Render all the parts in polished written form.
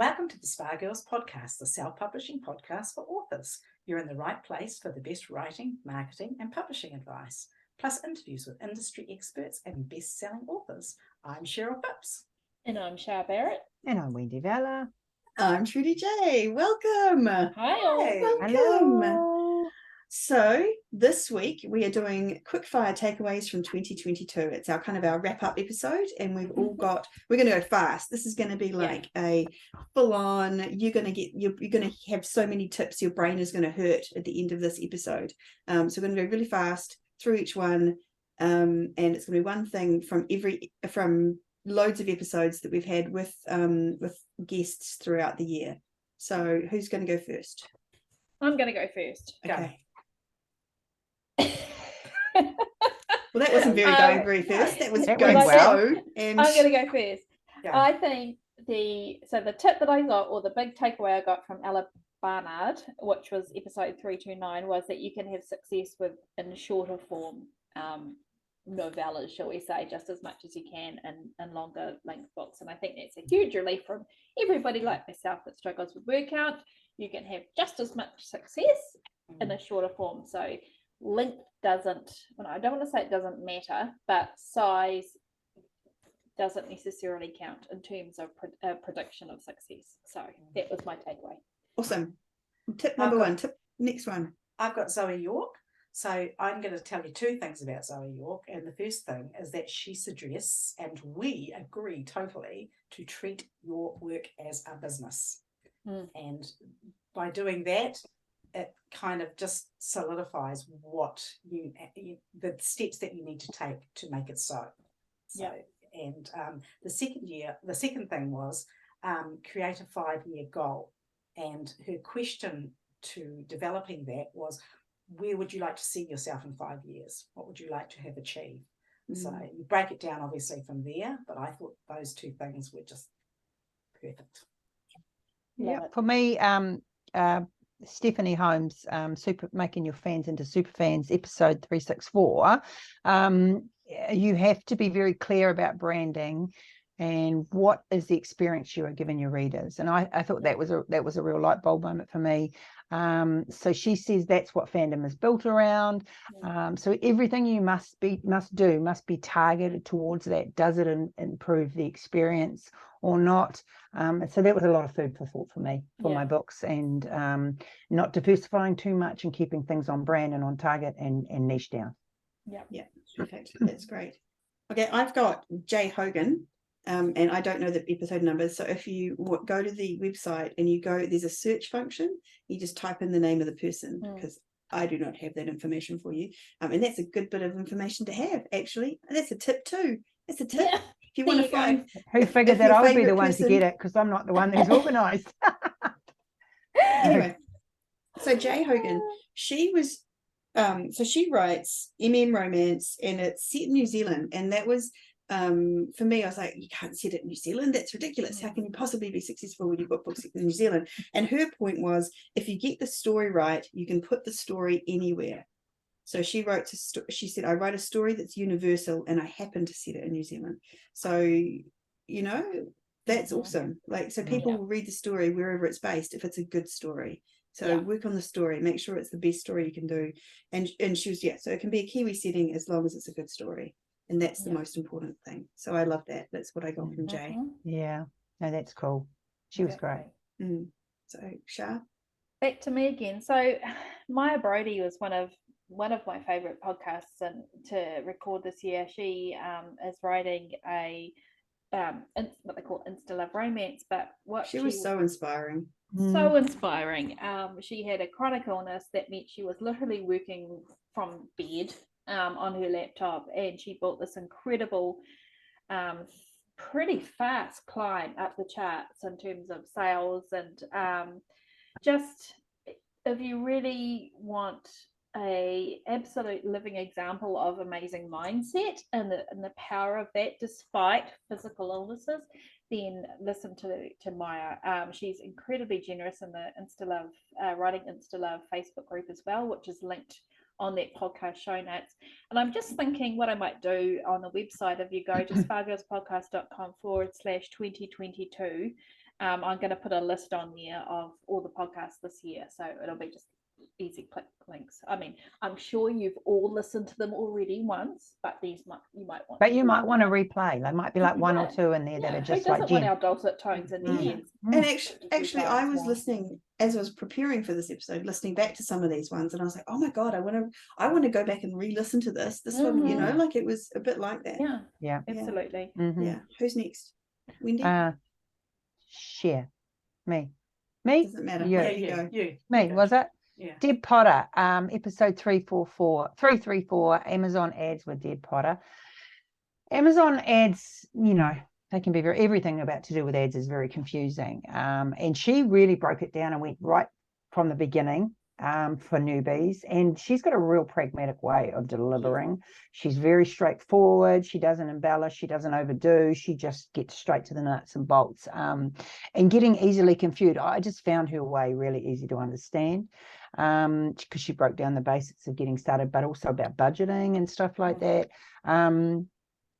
Welcome to the Spa Girls podcast, the self-publishing podcast for authors. You're in the right place for the best writing, marketing, and publishing advice, plus interviews with industry experts and best-selling authors. I'm Cheryl Phipps. And I'm Shar Barrett. And I'm Wendy Vella. I'm Trudy J. Welcome. Hi all. Welcome. Hello. So this week we are doing quickfire takeaways from 2022. It's our wrap-up episode, and we're going to go fast. This is going to be like a full-on. You're going to have so many tips. Your brain is going to hurt at the end of this episode. So we're going to go really fast through each one, and it's going to be one thing from loads of episodes that we've had with guests throughout the year. So who's going to go first? I'm going to go first. Okay. Well, that wasn't going very first. That was going slow. And I'm going to go first. Yeah. I think the tip that I got, or the big takeaway I got from Ella Barnard, which was episode 329, was that you can have success in shorter form novellas, shall we say, just as much as you can in longer length books. And I think that's a huge relief from everybody like myself that struggles with word count. You can have just as much success in a shorter form. So length doesn't, I don't want to say it doesn't matter, but size doesn't necessarily count in terms of prediction of success. So that was my takeaway. Awesome. Tip number one. Next one. I've got Zoe York. So I'm going to tell you two things about Zoe York. And the first thing is that she suggests, and we agree totally, to treat your work as a business. And by doing that, it kind of just solidifies what the steps that you need to take to make it so. And the second thing was create a 5-year goal. And her question to developing that was, where would you like to see yourself in 5 years? What would you like to have achieved? So you break it down obviously from there, but I thought those two things were just perfect. Yeah, for me, Stephanie Holmes, Making Your Fans into Super Fans, episode 364. You have to be very clear about branding and what is the experience you are giving your readers. And I thought that was a real light bulb moment for me. So she says that's what fandom is built around. So everything you must be targeted towards that. Does it improve the experience or not? So that was a lot of food for thought for me for my books, and not diversifying too much and keeping things on brand and on target and niche down. Yeah, perfect. That's great. Okay, I've got Jay Hogan. And I don't know the episode numbers. So if you go to the website and there's a search function, you just type in the name of the person, because I do not have that information for you. And that's a good bit of information to have, actually. And that's a tip too. That's a tip. Yeah. If you want to find who figured that I would be the one to get it, because I'm not the one who's organised. Anyway, so Jay Hogan, she was so she writes romance, and it's set in New Zealand, and that was for me, I was like, you can't set it in New Zealand. That's ridiculous. How can you possibly be successful when you've got books in New Zealand? And her point was, if you get the story right, you can put the story anywhere. So she said, I write a story that's universal, and I happen to set it in New Zealand. So, that's awesome. So people will read the story wherever it's based if it's a good story. So work on the story, make sure it's the best story you can do. And she was, so it can be a Kiwi setting as long as it's a good story. And that's the most important thing. So I love that. That's what I got from Jay. Yeah. No, that's cool. She was great. So, Shar? Back to me again. So Maya Brody was one of my favourite podcasts to record this year. She is writing a what they call Insta Love Romance, but she was so inspiring. So inspiring. She had a chronic illness that meant she was literally working from bed on her laptop, and she built this incredible pretty fast climb up the charts in terms of sales. And just, if you really want a absolute living example of amazing mindset and the power of that despite physical illnesses, then listen to Maya. She's incredibly generous in the Writing Insta Love Facebook group as well, which is linked on that podcast show notes. And I'm just thinking what I might do on the website, if you go to spargirlspodcast.com/2022, I'm going to put a list on there of all the podcasts this year, so it'll be just easy click links. I mean, I'm sure you've all listened to them already once, but you might want. But you might want to replay. There might be like one or two in there that are just who doesn't like want Jen. our dulcet tones in their heads? And actually, I was listening as I was preparing for this episode, listening back to some of these ones, and I was like, oh my god, I want to go back and re-listen to this one, you know, like it was a bit like that. Yeah, absolutely. Yeah. Who's next? Wendy? Share. Me. Doesn't matter. You. Me, was it? Yeah. Deb Potter, episode 334, Amazon ads with Deb Potter. Amazon ads, you know, they can be everything about to do with ads is very confusing. And she really broke it down and went right from the beginning for newbies. And she's got a real pragmatic way of delivering. She's very straightforward. She doesn't embellish. She doesn't overdo. She just gets straight to the nuts and bolts. And getting easily confused, I just found her way really easy to understand, because she broke down the basics of getting started, but also about budgeting and stuff like that.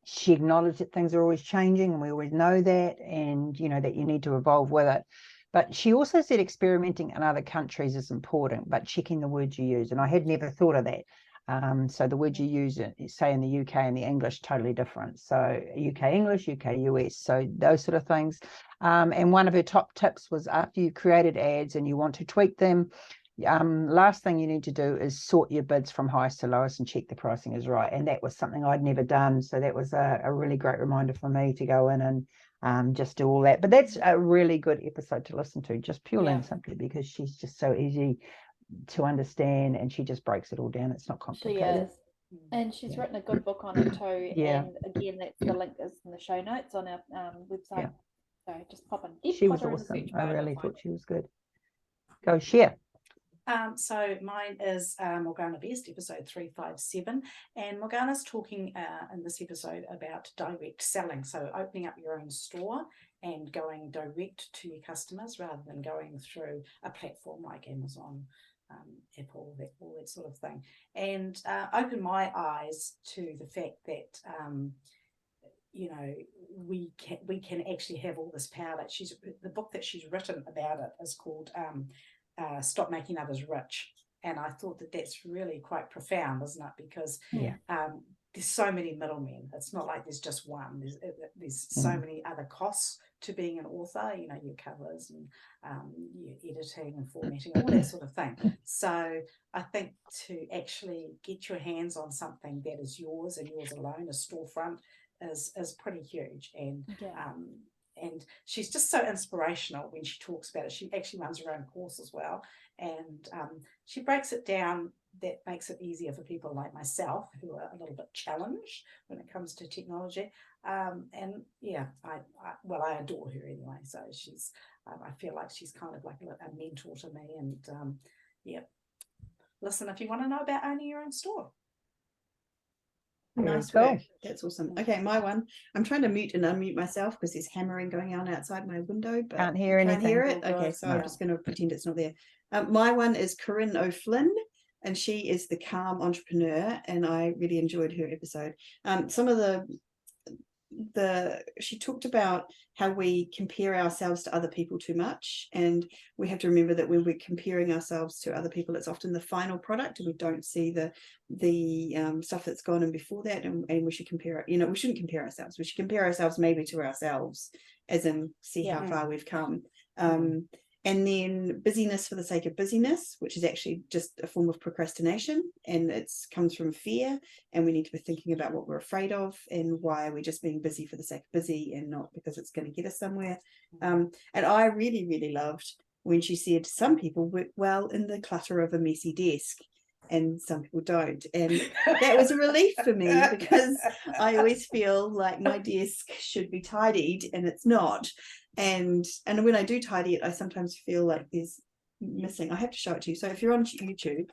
She acknowledged that things are always changing, and we always know that, and you know that you need to evolve with it. But she also said experimenting in other countries is important, but checking the words you use. And I had never thought of that. So the words you use, say in the UK and the English, totally different. So UK English, UK US, so those sort of things. And one of her top tips was, after you've created ads and you want to tweak them, last thing you need to do is sort your bids from highest to lowest and check the pricing is right. And that was something I'd never done. So that was a really great reminder for me to go in and just do all that. But that's a really good episode to listen to, just purely and simply because she's just so easy to understand, and she just breaks it all down. It's not complicated. She is. And she's written a good book on it too. And again, the link is in the show notes on our website. So just pop in. She was awesome. I really thought she was good. Go share. So mine is Morgana Best, episode 357, and Morgana's talking in this episode about direct selling, so opening up your own store and going direct to your customers rather than going through a platform like Amazon, Apple, all that sort of thing, and opened my eyes to the fact that you know, we can actually have all this power. The book that she's written about it is called Stop Making Others Rich, and I thought that that's really quite profound, isn't it? Because there's so many middlemen. It's not like there's just one. There's so many other costs to being an author, you know, your covers and your editing and formatting, all that sort of thing. So I think to actually get your hands on something that is yours and yours alone, a storefront, is pretty huge. And she's just so inspirational when she talks about it. She actually runs her own course as well. And she breaks it down that makes it easier for people like myself who are a little bit challenged when it comes to technology. And yeah, I adore her anyway. So she's, I feel like she's kind of like a mentor to me. And listen, if you want to know about owning your own store. Nice work. That's awesome. Okay, my one. I'm trying to mute and unmute myself because there's hammering going on outside my window, but can't hear anything. Can't hear it. Okay, so I'm just going to pretend it's not there. My one is Corinne O'Flynn, and she is the calm entrepreneur, and I really enjoyed her episode. Some of she talked about how we compare ourselves to other people too much, and we have to remember that when we're comparing ourselves to other people, it's often the final product and we don't see the stuff that's gone in before that, and we should compare it. You know, we shouldn't compare ourselves. We should compare ourselves maybe to ourselves, as in see how far we've come. And then busyness for the sake of busyness, which is actually just a form of procrastination, and it comes from fear, and we need to be thinking about what we're afraid of and why we're just being busy for the sake of busy and not because it's going to get us somewhere. And I really, really loved when she said some people work well in the clutter of a messy desk and some people don't, and that was a relief for me because I always feel like my desk should be tidied and it's not. And when I do tidy it, I sometimes feel like there's missing. I have to show it to you. So if you're on YouTube,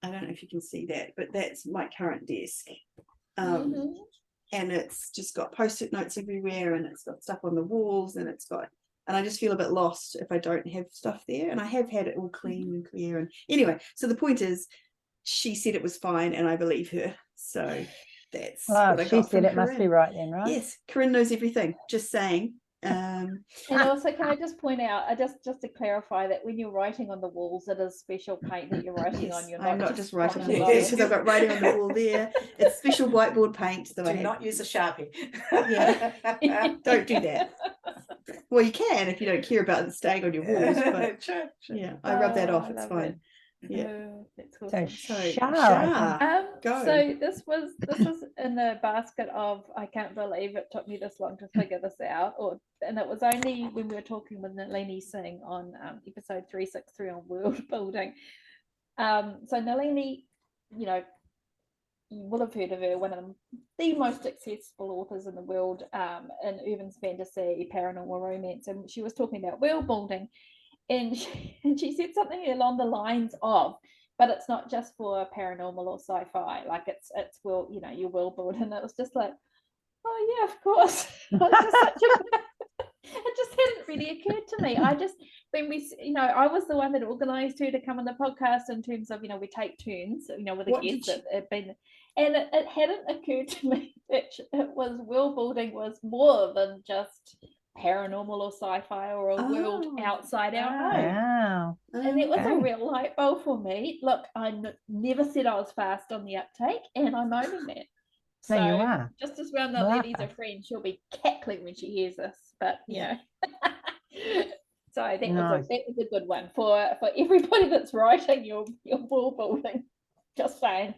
I don't know if you can see that, but that's my current desk. And it's just got post-it notes everywhere, and it's got stuff on the walls, and I just feel a bit lost if I don't have stuff there. And I have had it all clean and clear. And anyway, so the point is, she said it was fine, and I believe her. So that's what I got from Corinne. It must be right then, right? Yes, Corinne knows everything. Just saying. And also, can I just point out, just to clarify, that when you're writing on the walls, it is special paint that you're writing on. You're I'm not just writing on the writing walls, because I've got writing on the wall there. It's special whiteboard paint. So Do not use a Sharpie. Yeah. Don't do that. Well, you can if you don't care about it staying on your walls, but Sure. yeah, I rub that off. I It's love fine. it. Yeah. That's So awesome. Shah, Go. So this was in the basket of, I can't believe it took me this long to figure this out, and it was only when we were talking with Nalini Singh on episode 363 on world building. So Nalini, you will have heard of her, one of the most successful authors in the world, in urban fantasy, paranormal romance, and she was talking about world building. And she said something along the lines of, but it's not just for paranormal or sci-fi, like it's well, your world build. And it was just like, oh yeah, of course. It just hadn't really occurred to me. When we, I was the one that organized her to come on the podcast, in terms of, we take turns, with a guest that had been, and it hadn't occurred to me that world building was more than just paranormal or sci-fi or a world outside our home. wow. And it was a real light bulb for me. Look, I never said I was fast on the uptake, and I'm owning that. No, So you are. just as well, the lady's a friend, she'll be cackling when she hears this. But so that was a good one for everybody that's writing your world building. Just saying.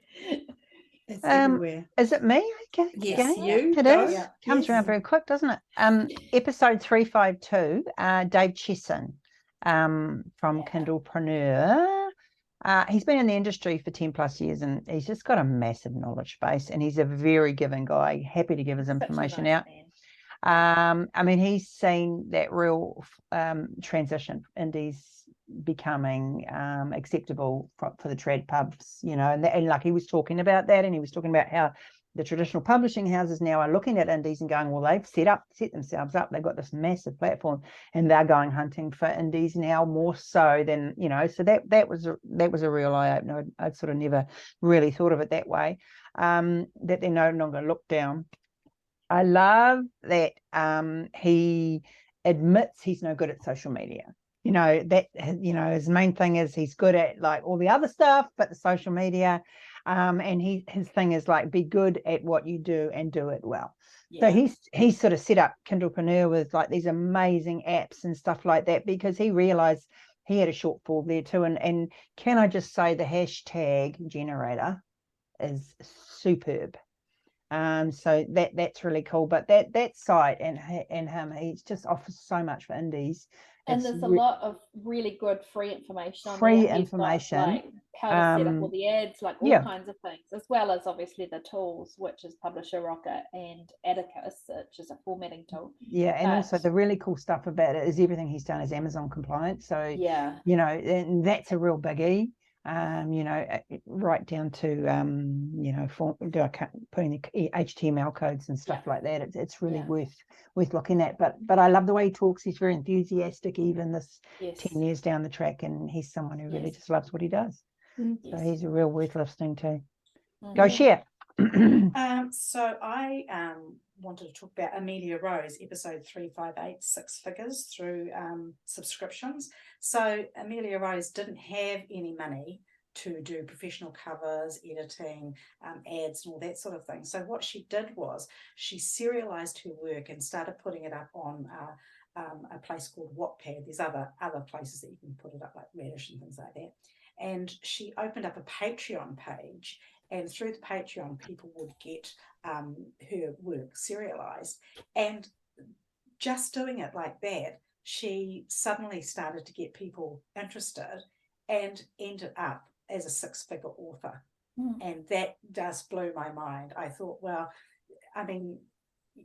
It's everywhere. Is it me? Okay. Yes, you. It is. Yeah. Comes around very quick, doesn't it? Episode 352, Dave Chesson, from Kindlepreneur. He's been in the industry for 10 plus years, and he's just got a massive knowledge base, and he's a very giving guy, happy to give his information out. He's seen that real transition, indies becoming acceptable for the trad pubs, and like he was talking about that, and he was talking about how the traditional publishing houses now are looking at indies and going, well, they've set themselves up, they've got this massive platform, and they're going hunting for indies now more so than, so that was a real eye-opener. I'd sort of never really thought of it that way, that they're no longer looked down. I love that he admits he's no good at social media. His main thing is he's good at like all the other stuff, but the social media, and his thing is like, be good at what you do and do it well. So he's sort of set up Kindlepreneur with like these amazing apps and stuff like that, because he realized he had a shortfall there too. And can I just say, the hashtag generator is superb. So that's really cool. But that site and him, he just offers so much for indies. And there's a lot of really good free information on there. Like how to set up all the ads, like all kinds of things, as well as obviously the tools, which is Publisher Rocket and Atticus, which is a formatting tool. And also the really cool stuff about it is everything he's done is Amazon compliant. So and that's a real biggie. Right down to putting the HTML codes and stuff like that. It's really worth looking at. But I love the way he talks. He's very enthusiastic, even this 10 years down the track, and he's someone who really just loves what he does. So he's a real worth listening to. Go share. So I wanted to talk about Amelia Rose, episode 358, 6 figures through subscriptions. So Amelia Rose didn't have any money to do professional covers, editing, ads and all that sort of thing. So what she did was she serialized her work and started putting it up on a place called Wattpad. There's other places that you can put it up, like Radish and things like that. And she opened up a Patreon page, and through the Patreon, people would get her work serialized. And just doing it like that, she suddenly started to get people interested and ended up as a 6-figure author. And that just blew my mind. I thought, well, I mean,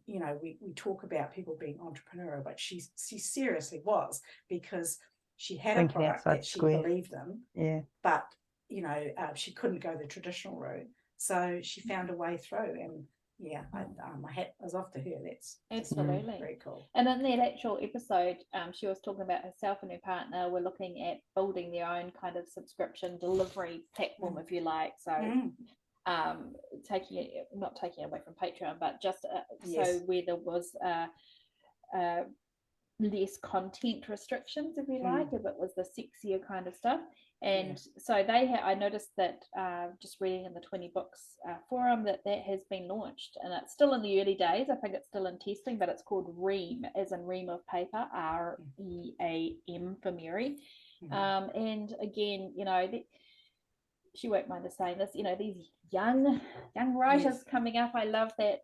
we talk about people being entrepreneurial, but she seriously was, because she had a product that she believed in, but she couldn't go the traditional route, so she found a way through. And my hat was off to her. That's absolutely very cool. And in that actual episode, she was talking about herself and her partner were looking at building their own kind of subscription delivery platform, if you like. So not taking it away from Patreon, but just so where there was less content restrictions, if you like, if it was the sexier kind of stuff. And so I noticed that just reading in the 20 books forum that has been launched, and it's still in the early days. I think it's still in testing, but it's called Ream, as in ream of paper, REAM for Mary. And again, she won't mind us saying this, these young writers coming up. I love that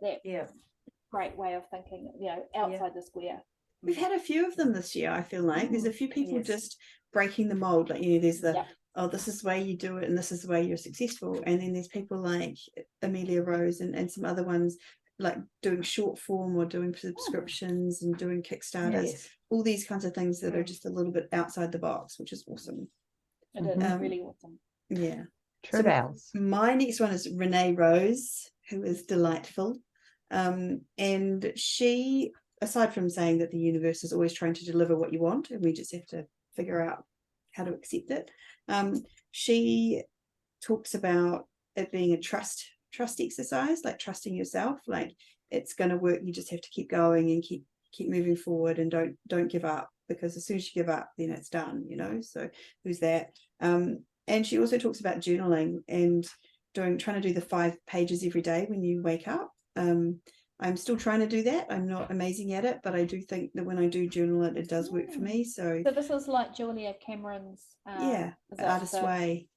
great way of thinking, outside the square. We've had a few of them this year, I feel like. There's a few people just breaking the mold. Like, there's the, this is the way you do it and this is the way you're successful. And then there's people like Amelia Rose and some other ones like doing short form or doing subscriptions and doing Kickstarters, all these kinds of things that are just a little bit outside the box, which is awesome. It is really awesome. Yeah. True bells. My next one is Renee Rose, who is delightful. And she, aside from saying that the universe is always trying to deliver what you want and we just have to figure out how to accept it, she talks about it being a trust exercise, like trusting yourself, like it's going to work. You just have to keep going and keep moving forward, and don't give up, because as soon as you give up, then it's done, so who's that. And she also talks about journaling and trying to do the 5 pages every day when you wake up. I'm still trying to do that. I'm not amazing at it, but I do think that when I do journal it does work for me. So this is like Julia Cameron's Artist Way.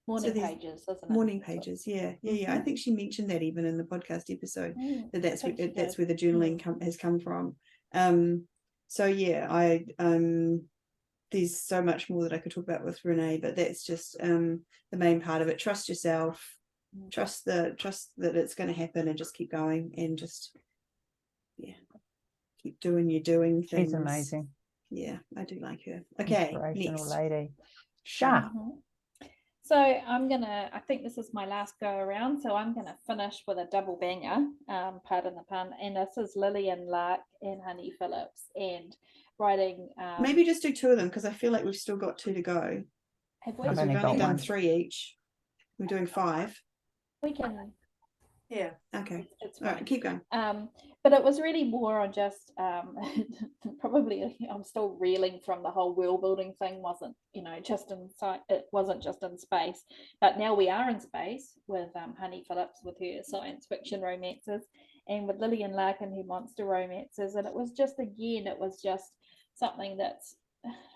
Morning pages, isn't it? Morning pages, I think she mentioned that even in the podcast episode, that's where the journaling has come from. There's so much more that I could talk about with Renee, but that's just the main part of it. Trust yourself, trust that it's going to happen, and just keep going and just keep doing your doing things. She's amazing. Yeah, I do like her. Okay, inspirational next lady. Sharp. So I think this is my last go around, so I'm gonna finish with a double banger, pardon the pun, and this is Lillian Lark and Honey Phillips, and writing maybe just do 2 of them, because I feel like we've still got 2 to go. Have we? We've only done 3 each. We're doing 5. We can. Yeah. Okay. It's all right. Keep going. But it was really more on just probably I'm still reeling from the whole world building thing. Wasn't just inside. It wasn't just in space, but now we are in space with Honey Phillips with her science fiction romances, and with Lillian Lark and her monster romances. And it was just something that's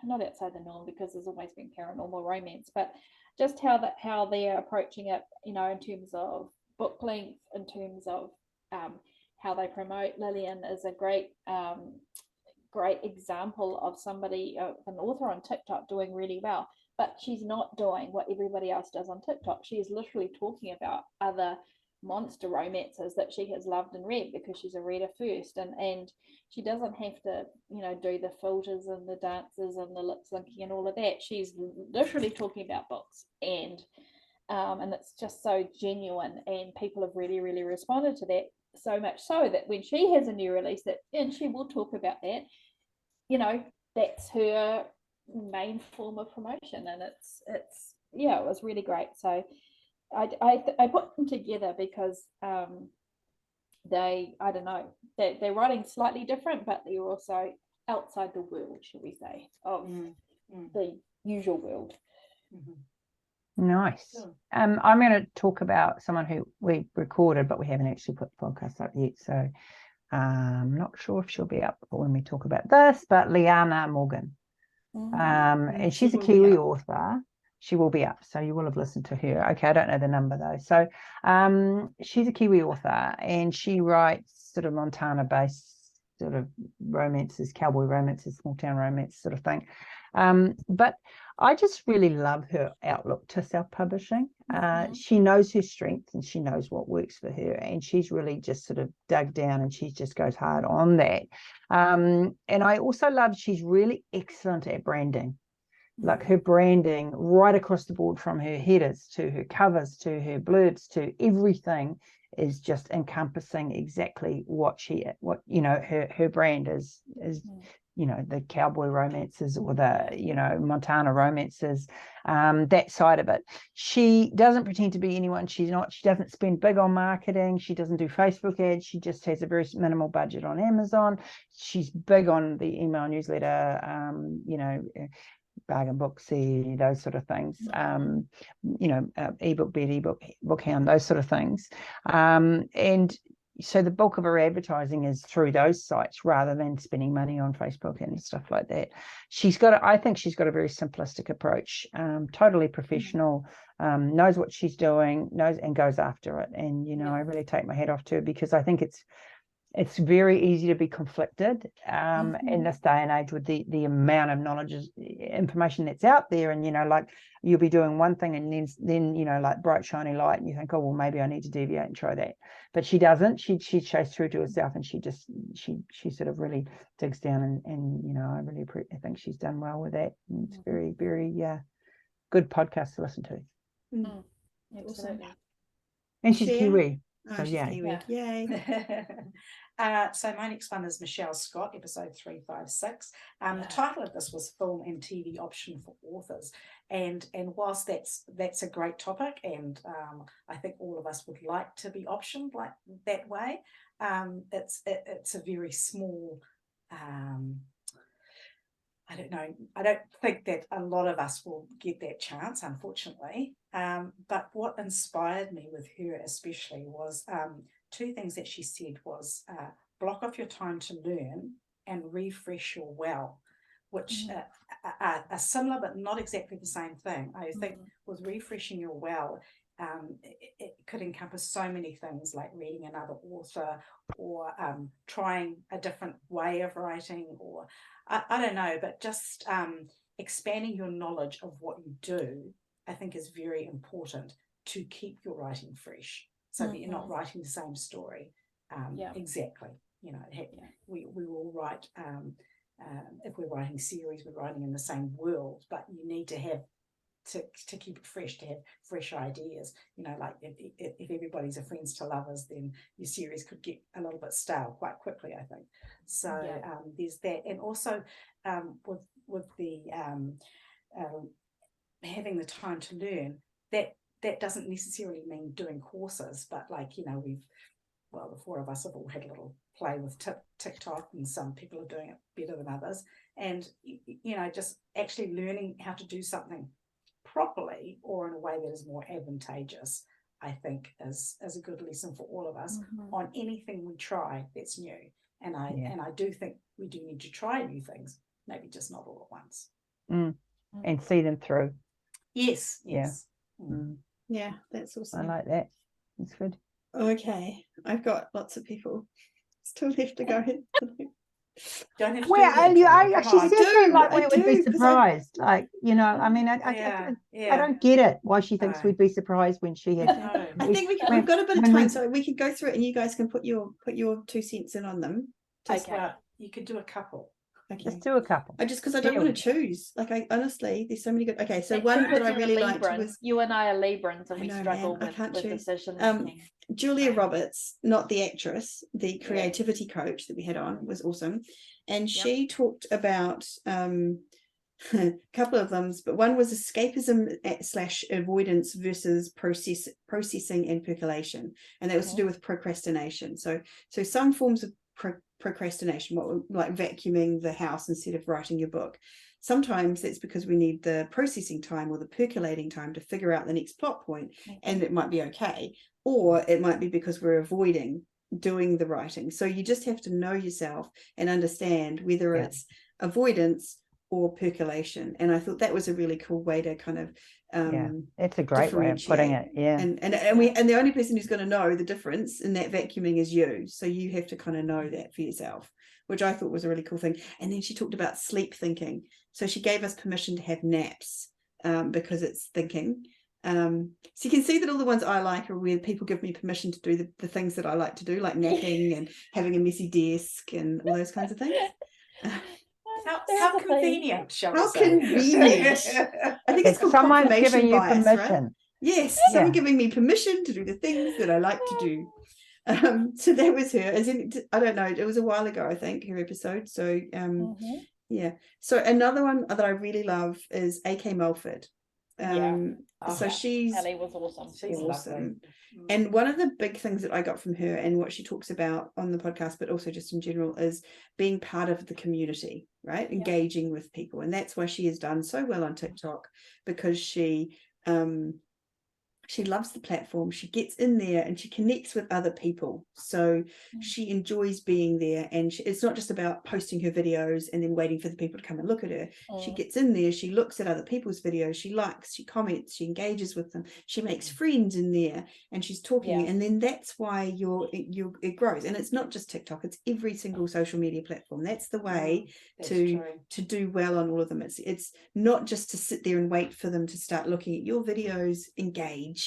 not outside the norm, because there's always been paranormal romance, but just how they're approaching it, in terms of book length, in terms of how they promote. Lillian is a great example of somebody, an author on TikTok doing really well, but she's not doing what everybody else does on TikTok. She is literally talking about other monster romances that she has loved and read, because she's a reader first, and she doesn't have to do the filters and the dances and the lip syncing and all of that. She's literally talking about books, and it's just so genuine, and people have really, really responded to that, so much so that when she has a new release, and she will talk about that, that's her main form of promotion, and it was really great. So I put them together because they're writing slightly different, but they're also outside the world, shall we say, of the usual world. Nice. I'm going to talk about someone who we recorded, but we haven't actually put the podcast up yet, so I'm not sure if she'll be up when we talk about this, but Liana Morgan. And she's a Kiwi author. She will be up, so you will have listened to her. Okay, I don't know the number though. So she's a Kiwi author, and she writes sort of Montana-based sort of romances, cowboy romances, small town romance sort of thing. But I just really love her outlook to self-publishing. She knows her strengths and she knows what works for her, and she's really just sort of dug down, and she just goes hard on that. And I also love she's really excellent at branding. Like her branding right across the board, from her headers to her covers to her blurbs to everything, is just encompassing exactly what her brand is the cowboy romances or the, Montana romances, that side of it. She doesn't pretend to be anyone she's not. She doesn't spend big on marketing. She doesn't do Facebook ads. She just has a very minimal budget on Amazon. She's big on the email newsletter, bargain booksy, those sort of things, ebook bed, ebook hound, those sort of things. And so the bulk of her advertising is through those sites rather than spending money on Facebook and stuff like that. I think she's got a very simplistic approach, totally professional, knows what she's doing, knows and goes after it. And, I really take my hat off to her, because I think it's very easy to be conflicted in this day and age with the amount of knowledge, information that's out there. And, like you'll be doing one thing and then like bright, shiny light, and you think, oh, well, maybe I need to deviate and try that. But she doesn't. She stays true to herself, and she sort of really digs down and I really I think she's done well with that. And it's very, very, good podcast to listen to. Absolutely. And she's Kiwi. So Kiwi. Yay. So my next one is Michelle Scott, episode 356. The title of this was Film and TV Option for Authors. And whilst that's a great topic, and I think all of us would like to be optioned like that way, it's a very small, I don't know. I don't think that a lot of us will get that chance, unfortunately. But what inspired me with her especially was two things that she said was block off your time to learn and refresh your well, which are similar but not exactly the same thing. I think with refreshing your well, it could encompass so many things, like reading another author or trying a different way of writing, or I don't know, but just expanding your knowledge of what you do, I think is very important to keep your writing fresh, so that you're not writing the same story exactly. We will write, if we're writing series, we're writing in the same world, but you need to have to keep it fresh, to have fresh ideas. Like if everybody's a friends to lovers, then your series could get a little bit stale quite quickly, I think. So there's that. And also with the having the time to learn, that doesn't necessarily mean doing courses, but like, the four of us have all had a little play with TikTok, and some people are doing it better than others. And, just actually learning how to do something properly or in a way that is more advantageous, I think is a good lesson for all of us on anything we try that's new. And I do think we do need to try new things, maybe just not all at once. And see them through. Yes. Yeah, that's awesome. I like that. That's good. Okay, I've got lots of people still left to go. Don't have to Well, I actually said that like we would be surprised. I don't get it why she thinks we'd be surprised when she had. I think we've got a bit of time, so we could go through it, and you guys can put your 2 cents in on them. You could do a couple. Okay. Let's do a couple. Because I don't want to choose. Like, honestly, there's so many good. Okay, so one that I really liked was, you and I are Librans, and we struggle with decision. Julia Roberts, not the actress, the creativity coach that we had on, was awesome, and she talked about a couple of them, but one was escapism / avoidance versus processing and percolation, and that was to do with procrastination. So some forms of procrastination, like vacuuming the house instead of writing your book, sometimes that's because we need the processing time or the percolating time to figure out the next plot point, and it might be okay, or it might be because we're avoiding doing the writing. So you just have to know yourself and understand whether it's avoidance or percolation. And I thought that was a really cool way to kind of it's a great way of putting it. And the only person who's going to know the difference in that vacuuming is you, so you have to kind of know that for yourself, which I thought was a really cool thing. And then she talked about sleep thinking, so she gave us permission to have naps because it's thinking. So you can see that all the ones I like are where people give me permission to do the things that I like to do, like napping and having a messy desk and all those kinds of things. How convenient, shall we say? How convenient. I think it's called someone confirmation giving you bias, permission. Right? Yes, someone giving me permission to do the things that I like to do. So that was her. As in, I don't know, it was a while ago, I think, her episode. So yeah. So another one that I really love is AK Mulford. So she's Ellie was awesome. She's awesome. And one of the big things that I got from her and what she talks about on the podcast, but also just in general, is being part of the community, right? Engaging with people. And that's why she has done so well on TikTok, because she loves the platform. She gets in there and she connects with other people. So she enjoys being there. And it's not just about posting her videos and then waiting for the people to come and look at her. She gets in there. She looks at other people's videos. She likes, she comments, she engages with them. She makes friends in there and she's talking. And then that's why it grows. And it's not just TikTok. It's every single social media platform. That's the way to do well on all of them. It's not just to sit there and wait for them to start looking at your videos, engage,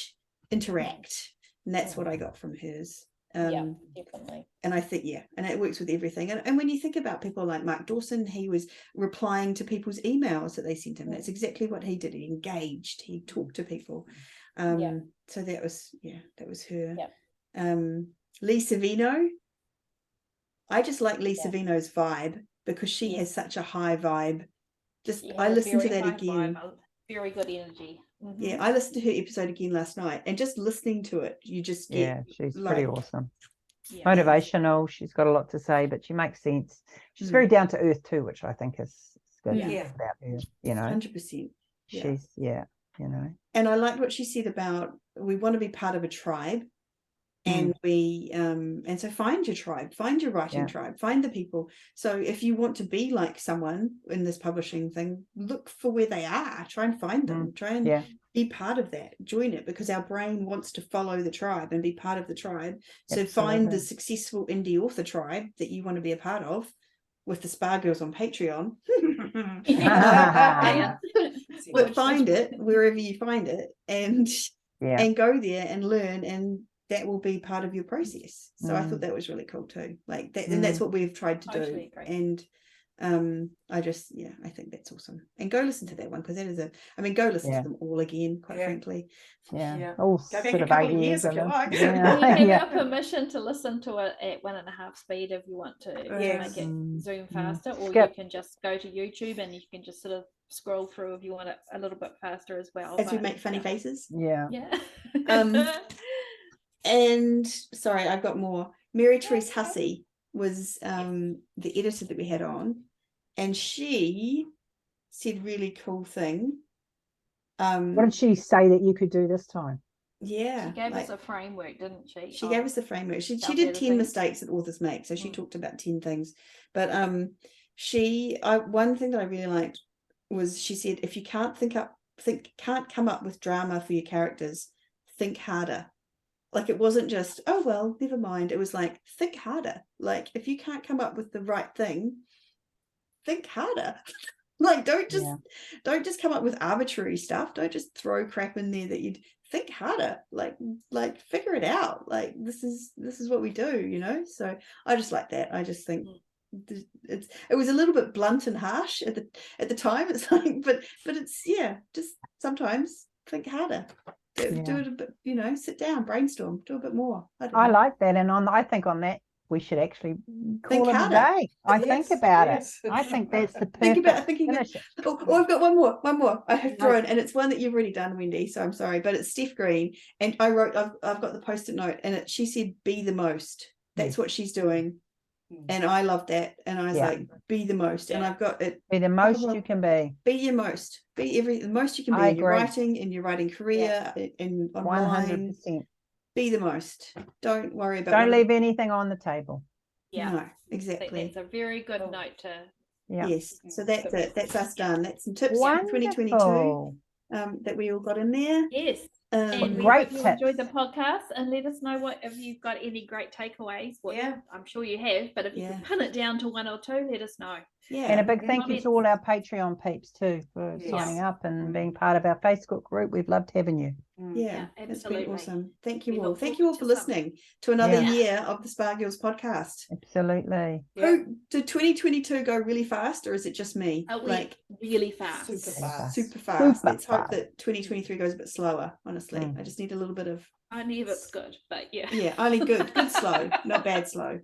interact. And that's what I got from hers. Definitely. And I think, and it works with everything. And when you think about people like Mark Dawson, he was replying to people's emails that they sent him. That's exactly what he did. He engaged, he talked to people. So that was her. Lee Savino. I just like Lee Savino's vibe, because she has such a high vibe. I listened to that again. Very good energy. I listened to her episode again last night, and just listening to it, you just get she's pretty awesome. Yeah. Motivational. She's got a lot to say, but she makes sense. She's very down to earth too, which I think is good about her. 100%. She's And I liked what she said about, we want to be part of a tribe. And we and so find your tribe, find your writing tribe, find the people. So if you want to be like someone in this publishing thing, look for where they are, try and find them, try and be part of that, join it, because our brain wants to follow the tribe and be part of the tribe. So find the successful indie author tribe that you want to be a part of, with the Spa Girls on Patreon. But find it wherever you find it, and go there and learn, and that will be part of your process. So I thought that was really cool too, like that. And that's what we've tried to do. Agree. And I think that's awesome. And go listen to that one, because that is go listen to them all again, quite frankly. All go back sort a of couple 8 of years years if you ago. like. You have our permission to listen to it at 1.5 speed if you want to make it zoom faster, or you can just go to YouTube and you can just sort of scroll through if you want it a little bit faster as well. As we make funny faces. And sorry, I've got more. Mary Therese Hussey was the editor that we had on, and she said really cool thing. What did she say that you could do this time? She gave us a framework, didn't she? She gave us a framework. She did 10 mistakes that authors make. So she talked about 10 things. But one thing that I really liked was, she said, if you can't come up with drama for your characters, think harder. Like, it wasn't just, oh, well, never mind. It was like, think harder. Like, if you can't come up with the right thing, think harder. Like, don't just come up with arbitrary stuff. Don't just throw crap in there that you'd think harder. Like figure it out. Like, this is what we do, So I just like that. I just think it was a little bit blunt and harsh at the time. It's like, but it's just sometimes think harder. Do it a bit, sit down, brainstorm, do a bit more. I like that, and I think on that we should actually call it a day. Think about it. I think that's the perfect finish. Oh, I've got one more I have thrown, and it's one that you've already done, Wendy, so I'm sorry, but it's Steph Green, and I've got the post-it note, and she said, be the most. That's what she's doing. And I love that. And I was like, be the most. And I've got it. Be the most you can be. Be your most. Be the most you can be in your writing career, in online. 100%. Be the most. Don't worry about. Don't leave anything on the table. No, exactly. That's a very good note to. Yes. So that's it. That's us done. That's some tips for 2022 that we all got in there. Yes. And we hope you enjoyed the podcast, and let us know if you've got any great takeaways. I'm sure you have, but if you can pin it down to one or two, let us know. And a big thank you to all our Patreon peeps too for signing up and being part of our Facebook group. We've loved having you. Absolutely. Been awesome. Thank you all. Thank you all for listening to another year of the Spa Girls podcast. Absolutely. Did 2022 go really fast, or is it just me? Really fast. Super fast. Let's hope that 2023 goes a bit slower, honestly. I just need a little bit of Only if it's good, but yeah. Yeah, only good slow, not bad slow.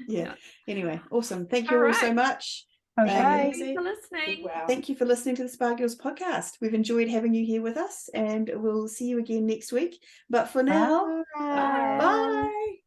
Yeah. Anyway, awesome. Thank you all so right. much. Okay. Thank you for listening. Wow. Thank you for listening to the Spa Girls podcast. We've enjoyed having you here with us, and we'll see you again next week. But for now, Bye. bye.